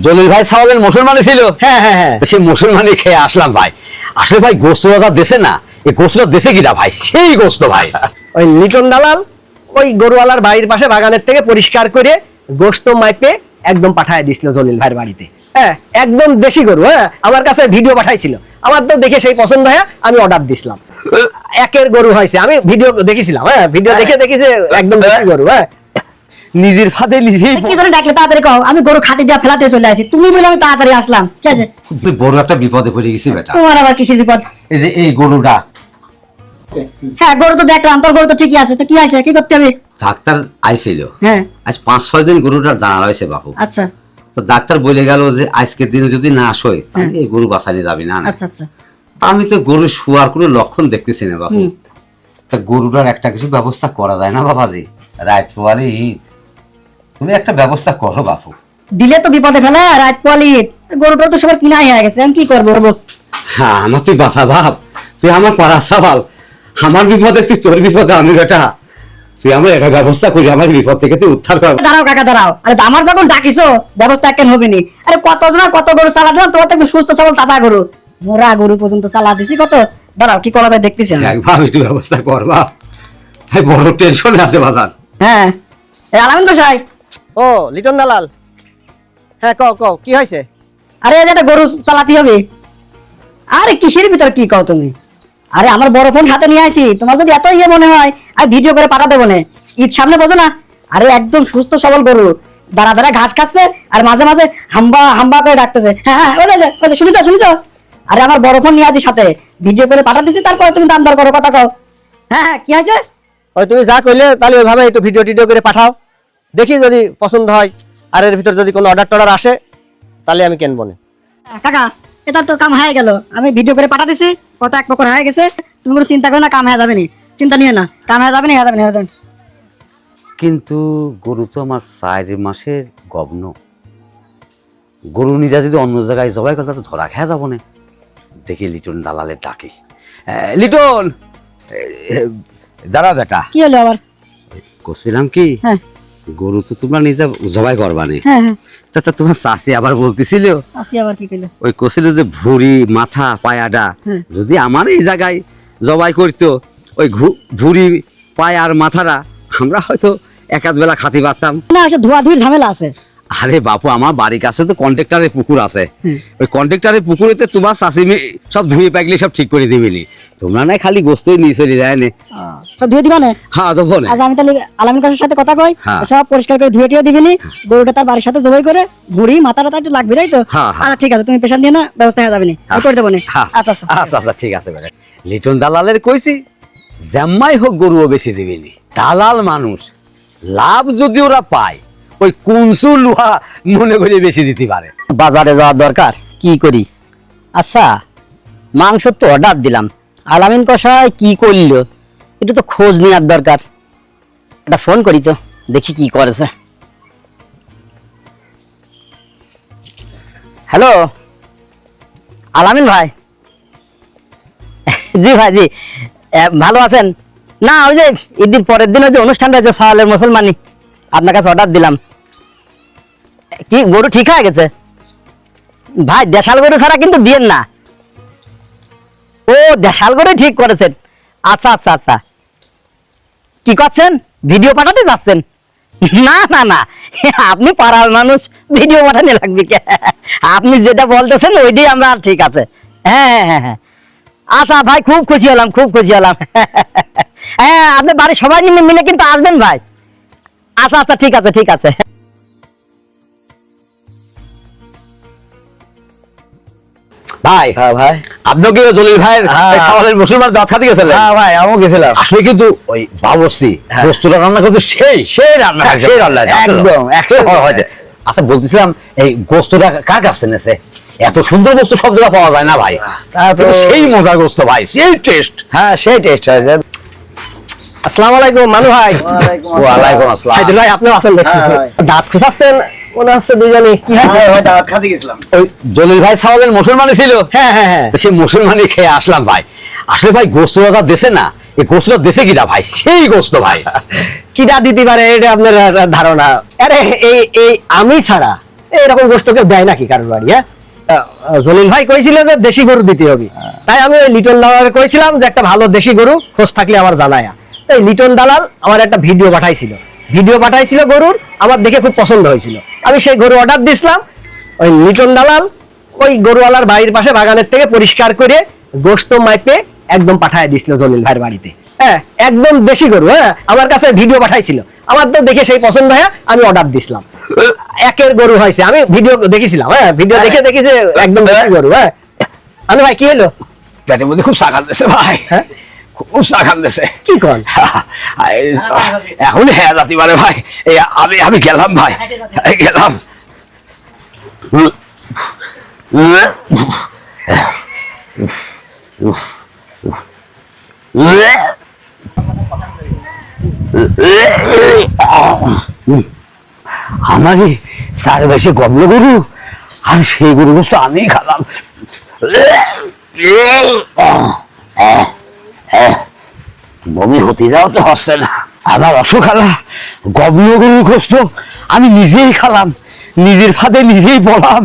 জলিল ভাই সাওয়ালের মুসলমানই ছিল। হ্যাঁ হ্যাঁ হ্যাঁ, সেই মুসলমানই খেয়ে আসলাম ভাই। আসলে ভাই গোস্ত বাজার দেশে না, এই গোস্তটা দেশে কিনা ভাই, সেই গোস্ত ভাই। ওই লিটন দালাল ওই গরুওয়ালার বাড়ির পাশে বাগানের থেকে পরিষ্কার করে গোস্ত মাইপে একদম পাঠায় দিছিল জলিল ভাইয়ের বাড়িতে। হ্যাঁ, একদম দেশি গরু। হ্যাঁ, আমার কাছে ভিডিও পাঠাইছিল, আমার তো দেখে সেই পছন্দ হয়, আমি অর্ডার দিছিলাম। একের গরু হয়েছে, আমি ভিডিও দেখেছিলাম। হ্যাঁ, ভিডিও দেখে দেখেছি একদম দেশি গরু। হ্যাঁ, নিজের ফাঁদে নিজেই কি জন্য ডাকলে তাড়াতাড়ি কও, আমি গরু খাতে দিয়া ফেলাতে চলে আসি, তুমি বলে আমি তাড়াতাড়ি আসলাম। ঠিক আছে, খুব বড় একটা বিপদে পড়ে গেছি বেটা। তোমার আবার কিসের বিপদ? এই যে এই গরুটা, হ্যাঁ, গরু তো দেখলাম, তোর গরু তো ঠিকই আছে, তো কি আছে, কি করতে হবে? ডাক্তার আইছিল, হ্যাঁ, আজ 5-6 দিন গরুটার দাঁড়া রয়েছে বাপু। আচ্ছা তো ডাক্তার বলে গেল যে আজকের দিন যদি না আসয় তাহলে এই গরু বাঁচানি যাবে না। আচ্ছা আচ্ছা, তা আমি তো গরু শুয়ার কোনো লক্ষণ দেখতেছি না বাপু। তা গরুটার একটা কিছু ব্যবস্থা করা যায় না বাবাজি? রাত পোয়ালি ঈদ, তুমি একটা ব্যবস্থা করো বাপু। দিলে তো বিপদে ফেলে রাত পোয়ালি, গরুটা তো সবার কিনাই হয়ে গেছে, আমি কি করবো? হ্যাঁ, আমার তুই বাঁচা ভাব, তুই আমার পাড়া সওয়াল, আমার বিপদে তুই তোর বিপদে আমি বেটা। তুই আমার একটা ব্যবস্থা করি, আমার বিপদ থেকে তুই উদ্ধার কর। দাঁড়াও কাকা দাঁড়াও, আরে আমার যখন ডাকিছো ব্যবস্থা কেন হবে নি? আরে কতজন কত গরু চালা দিলাম, তোমার তো একদম সুস্থ সবল তাজা গরু, মোরা গরু পর্যন্ত চালা দিছি কত। দাঁড়াও, কি করা যায় দেখতেছি আমি। একবার একটু ব্যবস্থা করবা, ভাই বড় টেনশনে আছে বাজার। হ্যাঁ, আলামিন গোসাই। ও লিটন দালাল, হ্যাঁ কও কও, কি হয়েছে? আরে এটা গরু চালাতে হবে। আরে কিসের ভিতর কি কও তুমি? আরে আমার বড় ফোন হাতে নিয়ে আইছি, তোমার যদি এত ইয়ে মনে হয় আমি ভিডিও করে পাঠা দেবো না। ঈদ সামনে বোঝো না? আরে একদম সুস্থ সবল গরু, দাঁড়া দাঁড়া ঘাস খাচ্ছে আর মাঝে মাঝে হাম্বা হাম্বা করে ডাকতেছে। হ্যাঁ হ্যাঁ, ওই যে শুনেছ শুনেছ? আরে আমার বড় ফোন নিয়ে আছি সাথে, ভিডিও করে পাঠা দিচ্ছি, তারপরে তুমি দাম দর করো, কথা কও। হ্যাঁ হ্যাঁ, কি হয়েছে? ওই তুমি যা কইলে তাহলে ওইভাবে একটু ভিডিও টিডিও করে পাঠাও, দেখি যদি পছন্দ হয় আর এর ভিতর যদি কোনো অর্ডার টর্ডার আসে তাহলে আমি কিনবো না। কাকা, এটা তো কাম হয়ে গেল, আমি ভিডিও করে পাঠা দিছি, কত এক পকর হয়ে গেছে, তুমি কোনো চিন্তা করো না, কাম হয়ে যাবে নি, চিন্তা নিয়ে না, কাম হয়ে যাবে নি, হয়ে যাবে নি, হয়ে যাবে নি। কিন্তু গরু তো আমার 4 মাসের গবন, গরু নিজা যদি অন্য জায়গায় জবাই কথা তো ধরা খেয়া যাবো না। দেখি লিটন দালালের ডাকি। লিটন, দাঁড়া বেটা। কি হলো আবার? করছিলাম কি, হ্যাঁ গরু তো তোমরা নিজে জবাই করবানে, হ্যাঁ হ্যাঁ, তা তোমার চাষি আবার বলতেছিল, চাষি আবার কি কইলো? ওই করছিল যে ভুড়ি মাথা পায়াটা হ্যাঁ। যদি আমার এই জায়গায় জবাই করতো, ওই ভুড়ি পায় আর মাথাটা আমরা হয়তো এক আধ বেলা খাতে পারতাম। না, এসব ধোয়াধুয়ির ঝামেলা আছে। আরে বাপু, আমার বাড়ির কাছে তো কন্ট্রাক্টরের পুকুর আছে, ওই কন্ট্রাক্টরের পুকুরেতে তোমার চাষিমি সব ধুয়ে পাকলে সব ঠিক করে দিবিনি, তোমরা না খালি গোস্তই নিয়ে চলে যায় না। সব ধুয়ে দিবা না? হ্যাঁ দেবো না। আচ্ছা, আমি তাহলে আলামিন কাছের সাথে কথা কই, হ্যাঁ। সব পরিষ্কার করে ধুয়ে টুয়ে দিবিনি, গরুটা তার বাড়ির সাথে জবাই করে ভুঁড়ি মাথাটা একটু লাগবে, তাই তো? হ্যাঁ, হ্যাঁ। আচ্ছা ঠিক আছে, তুমি পেশার নিয়ে না, ব্যবস্থা হয়ে যাবে নি, আমি করে দেবো না। আচ্ছা আচ্ছা আচ্ছা আচ্ছা, ঠিক আছে বেটা। লিটন দালালের কইছি জাম্মাই হোক গরুও বেশি দিবিনি, দালাল মানুষ, লাভ যদি ওরা পায় ওই কুনসু লোহা মনে করে বেশি দিতে পারে। বাজারে যাওয়ার দরকার, কি করি? আচ্ছা, মাংস তো অর্ডার দিলাম, আলামিন কষাই কি করলো একটু তো খোঁজ নেওয়ার দরকার। একটা ফোন করি তো, দেখি কি করেছে। হ্যালো, আলামিন ভাই? জি ভাই, জি ভালো আছেন? না, ওই যে ঈদের পরের দিন ওই যে অনুষ্ঠানটা যে সাওয়ালের মুসলমানি, আপনার কাছে অর্ডার দিলাম। কি গরু ঠিক হয়ে গেছে ভাই? দেশাল গরু ছাড়া কিন্তু দিয়েন না। ও, দেশাল গরু ঠিক করেছেন। আচ্ছা আচ্ছা আচ্ছা, কি করছেন? ভিডিও পাঠাতে যাচ্ছেন? না না না, আপনি পাড়ার মানুষ, ভিডিও পাঠানো লাগবে কে? আপনি যেটা বলতেছেন ওইটাই আমরা, ঠিক আছে। হ্যাঁ হ্যাঁ হ্যাঁ, আচ্ছা ভাই, খুব খুশি হলাম, খুব খুশি হলাম। হ্যাঁ, আপনি বাড়ির সবাই মিলে কিন্তু আসবেন ভাই। আচ্ছা আচ্ছা, ঠিক আছে ঠিক আছে। ভাই, হ্যাঁ ভাই, আপনিও কি জলিল ভাইয়ের সাওয়ালের মুসলমান দাঁত খাতে গেছিলেন? হ্যাঁ ভাই, আমিও গেছিলাম। আসলে কিন্তু ওই বাবরচি গোস্তটা রান্না করতে সেই রান্না, সেই রান্না একদম 100 হয়েছে। আচ্ছা, বলতেছিলাম এই গোস্তটা কার কাছ থেকে নেছে? এত সুন্দর গোস্ত সব জায়গায় পাওয়া যায় না ভাই, কিন্তু সেই মজার গোস্ত ভাই, সেই টেস্ট। হ্যাঁ, সেই টেস্ট হয়েছে। আসসালামু আলাইকুম মানু ভাই। ওয়ালাইকুম আসসালাম। সাইদুল ভাই, আপনিও আছেন দেখি? দাঁত খুঁচাচ্ছেন মনে হচ্ছে দুজনে, কি হয়েছে? ওই জলিল ভাই সাওয়ালের মুসলমানই ছিল। হ্যাঁ হ্যাঁ হ্যাঁ, তো সেই মুসলমানই খেয়ে আসলাম ভাই। আসলে ভাই গোস্ত বাজার দেশে না, এই গোস্তটা দেশে কিনা ভাই, সেই গোস্ত ভাই। কিটা দিতে পারে এটা আপনার ধারণা? আরে এই এই আমি ছাড়া এরকম গোস্ত কেউ দেয় নাকি কারোর বাড়ি? হ্যাঁ, জলিল ভাই কইছিল যে দেশি গরু দিতে হবে, তাই আমি ওই লিটন দালালকে কইছিলাম যে একটা ভালো দেশি গরু খোঁজ থাকলে আমার জানায়া। এই লিটন দালাল আমার একটা ভিডিও পাঠাইছিল গরুর, আমার দেখে খুব পছন্দ হয়েছিল। আমি সেই গরু অর্ডার দিছিলাম। ওই লিটন দালাল ওই গরুওয়ালার বাড়ির পাশে বাগানের থেকে পরিষ্কার করে গোস্ত মাইপে একদম পাঠায় দিছিল জলিল ভাইয়ের বাড়িতে। হ্যাঁ, একদম দেশি গরু। হ্যাঁ, আমার কাছে ভিডিও পাঠাইছিল, আমার তো দেখে সেই পছন্দ হয়ে আমি অর্ডার দিছিলাম। একের গরু হয়েছে, আমি ভিডিও দেখেছিলাম। হ্যাঁ, ভিডিও দেখে দেখি যে একদম দেশি গরু। হ্যাঁ, আনু ভাই কি হলো? পেটের মধ্যে খুব শাখান দিছে ভাই, হ্যাঁ, খুব শাখান দিছে। কি কর? এখন হ্যাঁ জাতি মানে ভাই, এই আমি গেলাম ভাই, গেলাম। আমারই সাড়ে বয়সে গবল গরু, আর সেই গরু গোস্ত আমি খালাম। বমি হতে যাও তো হচ্ছে না। আমার অসুখ খালা গবল গরু গোস্ত আমি নিজেই খালাম, নিজের ফাঁদে নিজেই পড়লাম।